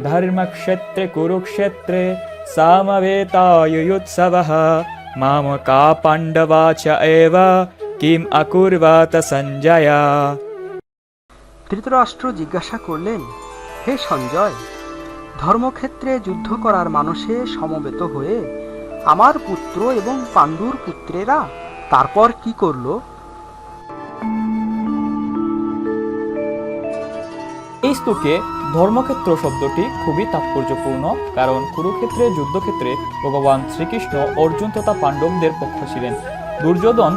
ধর্মক্ষেত্রে কুরুক্ষেত্রে সামবেতায়ুৎসবঃ মামকা পাণ্ডবা চ এব কিম অকুর্বাত সঞ্জয়। ধৃতরাষ্ট্র জিজ্ঞাসা করলেন, হে সঞ্জয়, ধর্মক্ষেত্রে যুদ্ধ করার মানসে সমবেত হয়ে আমার পুত্র এবং পাণ্ডুর পুত্রেরা তারপর কি করল? এই শ্লোকে ধর্মক্ষেত্র শব্দটি খুবই তাৎপর্যপূর্ণ, কারণ কুরুক্ষেত্রে যুদ্ধক্ষেত্রে ভগবান শ্রীকৃষ্ণ অর্জুন তথা পাণ্ডবদের পক্ষ ছিলেন। দুর্যোধন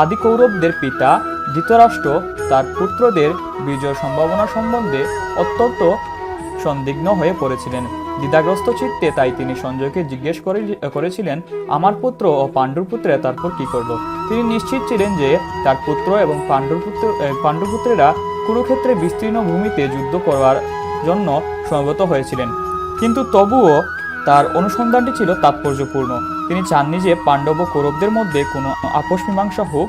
আদি কৌরবদের পিতা ধৃতরাষ্ট্র তার পুত্রদের বিজয় সম্ভাবনা সম্বন্ধে অত্যন্ত সন্দিগ্ধ হয়ে পড়েছিলেন। দ্বিধাগ্রস্ত চিত্তে তাই তিনি সঞ্জয়কে জিজ্ঞেস করেছিলেন, আমার পুত্র ও পাণ্ডুর পুত্রেরা তারপর কি করল? তিনি নিশ্চিত ছিলেন যে তার পুত্র এবং পাণ্ডুপুত্রেরা কুরুক্ষেত্রে বিস্তীর্ণ ভূমিতে যুদ্ধ করার জন্য সমবেত হয়েছিলেন, কিন্তু তবুও তার অনুসন্ধানটি ছিল তাৎপর্যপূর্ণ। তিনি চাননি যে পাণ্ডব ও কৌরবদের মধ্যে কোনো আপোষ মীমাংসা হোক,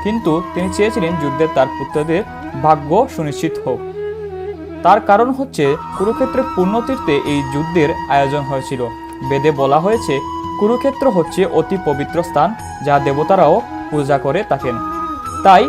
কিন্তু তিনি চেয়েছিলেন যুদ্ধে তার পুত্রদের ভাগ্য সুনিশ্চিত হোক। তার কারণ হচ্ছে কুরুক্ষেত্রের পুণ্যতীর্থে এই যুদ্ধের আয়োজন হয়েছিল। বেদে বলা হয়েছে কুরুক্ষেত্র হচ্ছে অতি পবিত্র স্থান, যা দেবতারাও পূজা করে থাকেন। তাই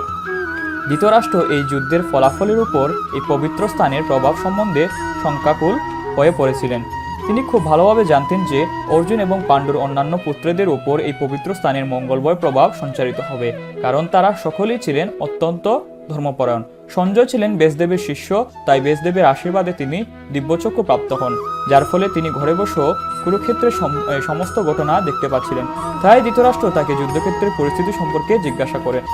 ধৃতরাষ্ট্র এই যুদ্ধের ফলাফলের উপর এই পবিত্র স্থানের প্রভাব সম্বন্ধে শঙ্কাকুল হয়ে পড়েছিলেন। তিনি খুব ভালোভাবে জানতেন যে অর্জুন এবং পাণ্ডুর অন্যান্য পুত্রদের উপর এই পবিত্র স্থানের মঙ্গলময় প্রভাব সঞ্চারিত হবে, কারণ তারা সকলেই ছিলেন অত্যন্ত ধর্মপরায়ণ। সঞ্জয় ছিলেন ব্যাসদেবের শিষ্য, তাই ব্যাসদেবের আশীর্বাদে তিনি দিব্যচক্ষু প্রাপ্ত হন, যার ফলে তিনি ঘরে বসেও কুরুক্ষেত্রের সমস্ত ঘটনা দেখতে পাচ্ছিলেন। তাই ধৃতরাষ্ট্র তাকে যুদ্ধক্ষেত্রের পরিস্থিতি সম্পর্কে জিজ্ঞাসা করেন।